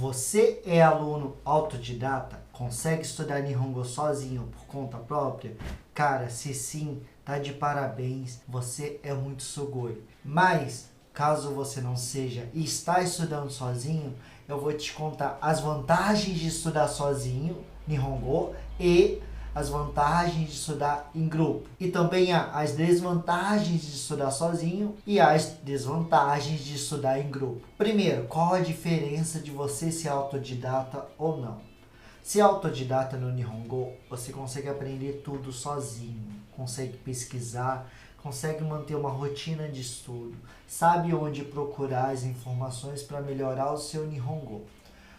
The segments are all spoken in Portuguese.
Você é aluno autodidata? Consegue estudar Nihongo sozinho por conta própria? Cara, se sim, tá de parabéns, você é muito sugoi. Mas, caso você não seja e está estudando sozinho, eu vou te contar as vantagens de estudar sozinho, Nihongo, e as vantagens de estudar em grupo. E também há as desvantagens de estudar sozinho e as desvantagens de estudar em grupo. Primeiro, qual a diferença de você ser autodidata ou não? Ser autodidata no Nihongo, você consegue aprender tudo sozinho, consegue pesquisar, consegue manter uma rotina de estudo, sabe onde procurar as informações para melhorar o seu Nihongo.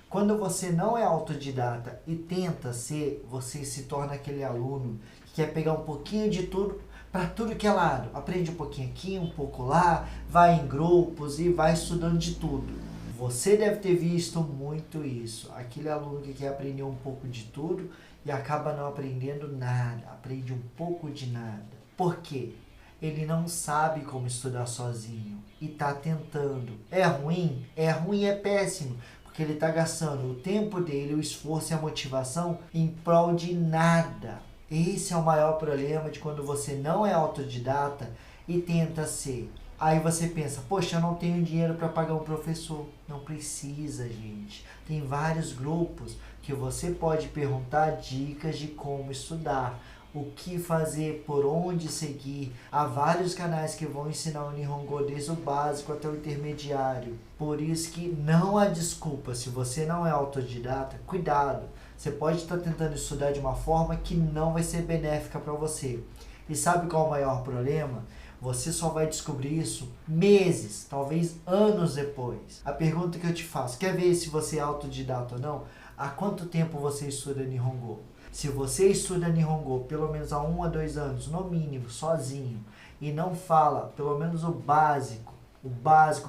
Quando você não é autodidata e tenta ser, você se torna aquele aluno que quer pegar um pouquinho de tudo para tudo que é lado. Aprende um pouquinho aqui, um pouco lá, vai em grupos e vai estudando de tudo. Você deve ter visto muito isso. Aquele aluno que quer aprender um pouco de tudo e acaba não aprendendo nada, aprende um pouco de nada. Por quê? Ele não sabe como estudar sozinho e está tentando. É ruim? É ruim, é péssimo. Porque ele está gastando o tempo dele, o esforço e a motivação em prol de nada. Esse é o maior problema de quando você não é autodidata e tenta ser. Aí você pensa, poxa, eu não tenho dinheiro para pagar um professor. Não precisa, gente. Tem vários grupos que você pode perguntar dicas de como estudar, o que fazer, por onde seguir. Há vários canais que vão ensinar o Nihongo desde o básico até o intermediário. Por isso que não há desculpa. Se você não é autodidata, cuidado. Você pode estar tentando estudar de uma forma que não vai ser benéfica para você. E sabe qual é o maior problema? Você só vai descobrir isso meses, talvez anos depois. A pergunta que eu te faço, quer ver se você é autodidata ou não? Há quanto tempo você estuda Nihongo? Se você estuda Nihongo pelo menos há 1 a 2 anos, no mínimo, sozinho, e não fala pelo menos o básico,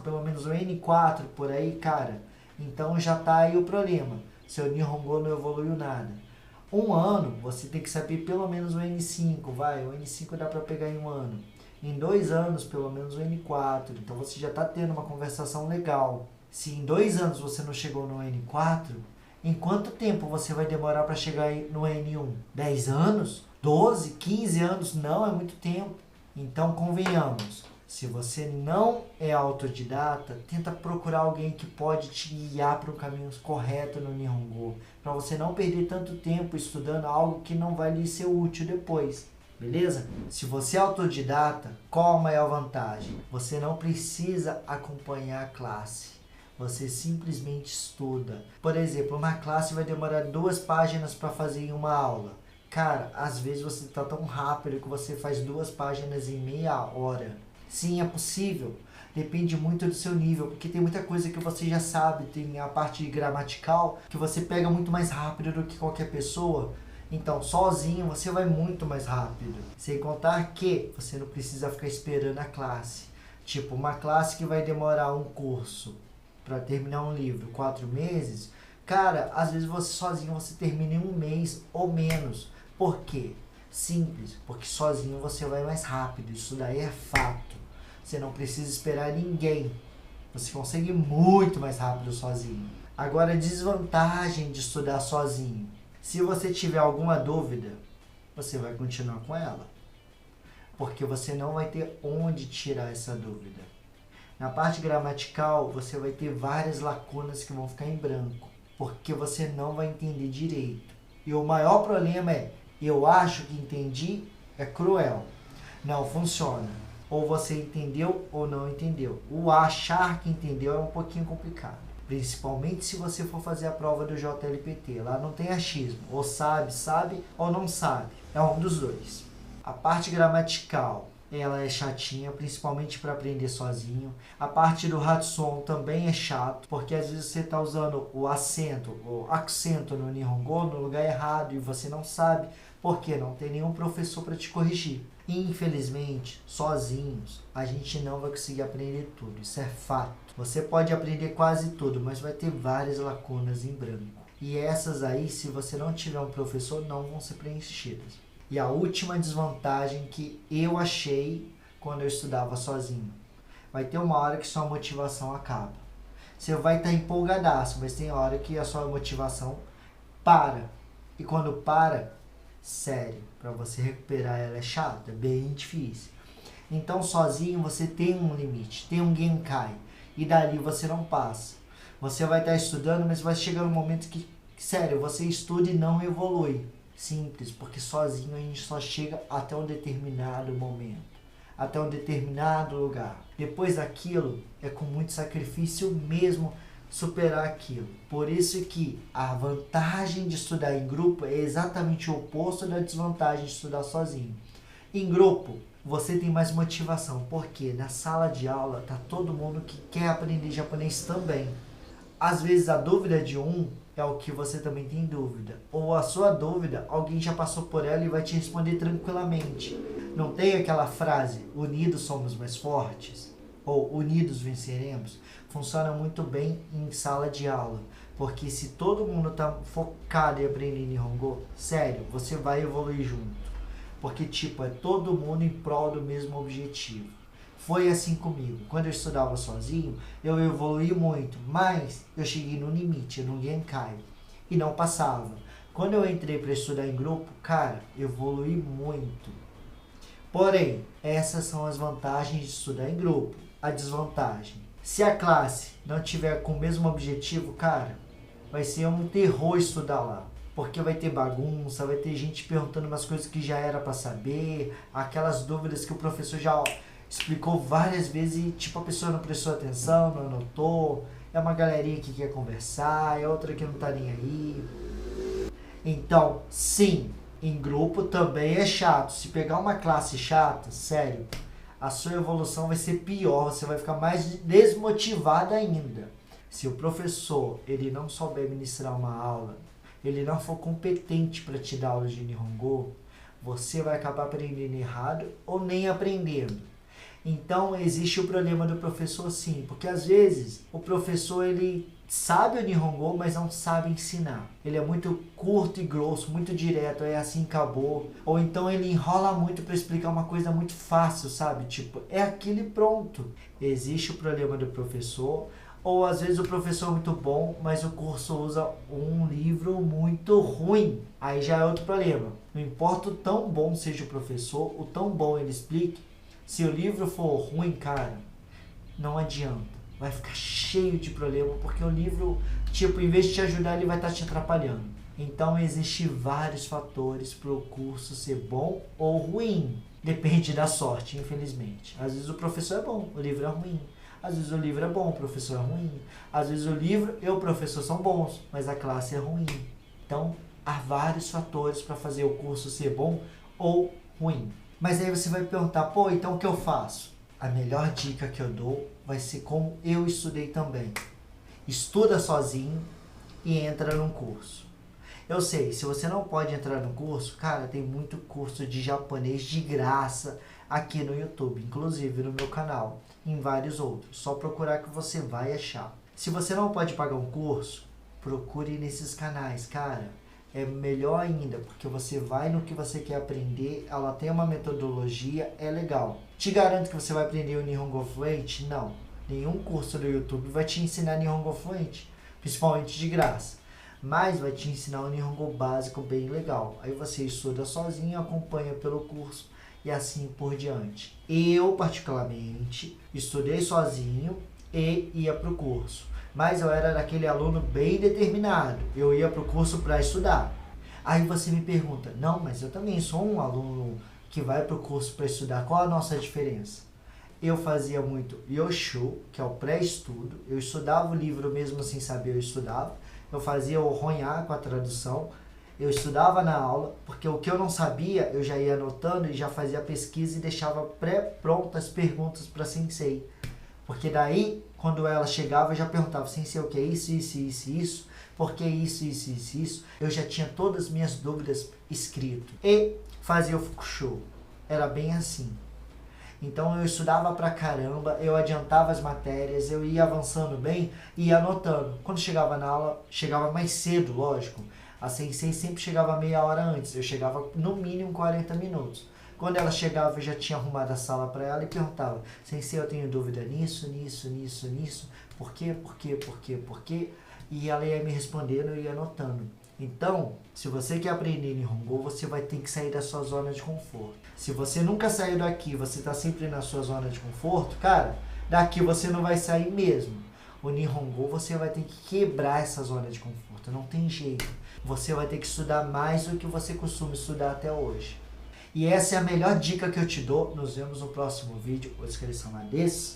pelo menos o N4 por aí, cara, então já tá aí o problema. Seu Nihongo não evoluiu nada. 1 ano, você tem que saber pelo menos o N5, vai, o N5 dá para pegar em 1 ano. Em 2 anos, pelo menos o N4, então você já tá tendo uma conversação legal. Se em 2 anos você não chegou no N4, em quanto tempo você vai demorar para chegar no N1? 10 anos? 12? 15 anos? Não, é muito tempo. Então, convenhamos, se você não é autodidata, tenta procurar alguém que pode te guiar para o caminho correto no Nihongo, para você não perder tanto tempo estudando algo que não vai lhe ser útil depois. Beleza? Se você é autodidata, qual a maior vantagem? Você não precisa acompanhar a classe. Você simplesmente estuda. Por exemplo, uma classe vai demorar 2 páginas para fazer em uma aula. Cara, às vezes você está tão rápido que você faz 2 páginas em meia hora. Sim, é possível. Depende muito do seu nível, porque tem muita coisa que você já sabe. Tem a parte gramatical que você pega muito mais rápido do que qualquer pessoa. Então, sozinho você vai muito mais rápido. Sem contar que você não precisa ficar esperando a classe. Tipo, uma classe que vai demorar um curso para terminar um livro 4 meses, cara, às vezes você sozinho você termina em 1 mês ou menos. Por quê? Simples, porque sozinho você vai mais rápido. Isso daí é fato. Você não precisa esperar ninguém. Você consegue muito mais rápido sozinho. Agora, a desvantagem de estudar sozinho. Se você tiver alguma dúvida, você vai continuar com ela. Porque você não vai ter onde tirar essa dúvida. Na parte gramatical, você vai ter várias lacunas que vão ficar em branco. Porque você não vai entender direito. E o maior problema é, eu acho que entendi, é cruel. Não funciona. Ou você entendeu ou não entendeu. O achar que entendeu é um pouquinho complicado. Principalmente se você for fazer a prova do JLPT. Lá não tem achismo. Ou sabe ou não sabe. É um dos dois. A parte gramatical, ela é chatinha, principalmente para aprender sozinho. A parte do Hatsuon também é chato, porque às vezes você está usando o acento no Nihongo no lugar errado e você não sabe, porque não tem nenhum professor para te corrigir. Infelizmente, sozinhos, a gente não vai conseguir aprender tudo, isso é fato. Você pode aprender quase tudo, mas vai ter várias lacunas em branco. E essas aí, se você não tiver um professor, não vão ser preenchidas. E a última desvantagem que eu achei quando eu estudava sozinho. Vai ter uma hora que sua motivação acaba. você vai estar empolgadaço, mas tem hora que a sua motivação para. E quando para, sério, para você recuperar ela é chato, é bem difícil. Então sozinho você tem um limite, tem um Genkai, e dali você não passa. Você vai estar estudando, mas vai chegar um momento que, sério, você estuda e não evolui. Simples, porque sozinho a gente só chega até um determinado momento, até um determinado lugar. Depois daquilo, é com muito sacrifício mesmo superar aquilo. Por isso que a vantagem de estudar em grupo é exatamente o oposto da desvantagem de estudar sozinho. Em grupo, você tem mais motivação, porque na sala de aula tá todo mundo que quer aprender japonês também. Às vezes a dúvida de um é o que você também tem dúvida. Ou a sua dúvida, alguém já passou por ela e vai te responder tranquilamente. Não tem aquela frase, unidos somos mais fortes? Ou unidos venceremos? Funciona muito bem em sala de aula. Porque se todo mundo está focado em aprender Nihongo, sério, você vai evoluir junto. Porque, é todo mundo em prol do mesmo objetivo. Foi assim comigo. Quando eu estudava sozinho, eu evoluí muito, mas eu cheguei no limite, no Genkai, e não passava. Quando eu entrei para estudar em grupo, cara, evoluí muito. Porém, essas são as vantagens de estudar em grupo. A desvantagem: se a classe não tiver com o mesmo objetivo, cara, vai ser um terror estudar lá. Porque vai ter bagunça, vai ter gente perguntando umas coisas que já era para saber, aquelas dúvidas que o professor já explicou várias vezes e a pessoa não prestou atenção, não anotou. É uma galerinha que quer conversar, é outra que não tá nem aí. Então, sim, em grupo também é chato. Se pegar uma classe chata, sério, a sua evolução vai ser pior, você vai ficar mais desmotivado ainda. Se o professor ele não souber ministrar uma aula, ele não for competente para te dar aula de Nihongo, você vai acabar aprendendo errado ou nem aprendendo. Então existe o problema do professor sim, porque às vezes o professor ele sabe o Nihongo, mas não sabe ensinar. Ele é muito curto e grosso, muito direto, é assim, acabou. Ou então ele enrola muito para explicar uma coisa muito fácil, sabe? É aquilo e pronto. Existe o problema do professor, ou às vezes o professor é muito bom, mas o curso usa um livro muito ruim. Aí já é outro problema. Não importa o tão bom seja o professor, o tão bom ele explique, se o livro for ruim, cara, não adianta. Vai ficar cheio de problema, porque o livro, em vez de te ajudar, ele vai estar te atrapalhando. Então, existem vários fatores para o curso ser bom ou ruim. Depende da sorte, infelizmente. Às vezes o professor é bom, o livro é ruim. Às vezes o livro é bom, o professor é ruim. Às vezes o livro e o professor são bons, mas a classe é ruim. Então, há vários fatores para fazer o curso ser bom ou ruim. Mas aí você vai perguntar, então o que eu faço? A melhor dica que eu dou vai ser como eu estudei também. Estuda sozinho e entra num curso. Eu sei, se você não pode entrar no curso, cara, tem muito curso de japonês de graça aqui no YouTube, inclusive no meu canal, em vários outros. Só procurar que você vai achar. Se você não pode pagar um curso, procure nesses canais, cara. É melhor ainda, porque você vai no que você quer aprender, ela tem uma metodologia, é legal. Te garanto que você vai aprender o Nihongo Fluente? Não. Nenhum curso do YouTube vai te ensinar Nihongo Fluente, principalmente de graça. Mas vai te ensinar um Nihongo básico bem legal. Aí você estuda sozinho, acompanha pelo curso e assim por diante. Eu, particularmente, estudei sozinho e ia para o curso. Mas eu era daquele aluno bem determinado. Eu ia para o curso para estudar. Aí você me pergunta, não, mas eu também sou um aluno que vai para o curso para estudar. Qual a nossa diferença? Eu fazia muito Yoshu, que é o pré-estudo. Eu estudava o livro mesmo sem saber, eu estudava. Eu fazia o Ronhá com a tradução. Eu estudava na aula, porque o que eu não sabia, eu já ia anotando e já fazia a pesquisa e deixava pré-prontas perguntas para a sensei. Porque daí, quando ela chegava, eu já perguntava, sensei, o que é isso, isso, isso, isso? Por que isso, isso, isso, isso? Eu já tinha todas as minhas dúvidas escrito. E fazia o Fukusho. Era bem assim. Então eu estudava pra caramba, eu adiantava as matérias, eu ia avançando bem e ia anotando. Quando chegava na aula, chegava mais cedo, lógico. A sensei sempre chegava meia hora antes, eu chegava no mínimo 40 minutos. Quando ela chegava, eu já tinha arrumado a sala para ela e perguntava, sensei, eu tenho dúvida nisso, nisso, nisso, nisso, Por quê? Por quê? E ela ia me respondendo e eu ia anotando. Então, se você quer aprender Nihongo, você vai ter que sair da sua zona de conforto. Se você nunca saiu daqui, você está sempre na sua zona de conforto, cara, daqui você não vai sair mesmo. O Nihongo você vai ter que quebrar essa zona de conforto, não tem jeito. Você vai ter que estudar mais do que você costuma estudar até hoje. E essa é a melhor dica que eu te dou. Nos vemos no próximo vídeo. O inscrição é desse.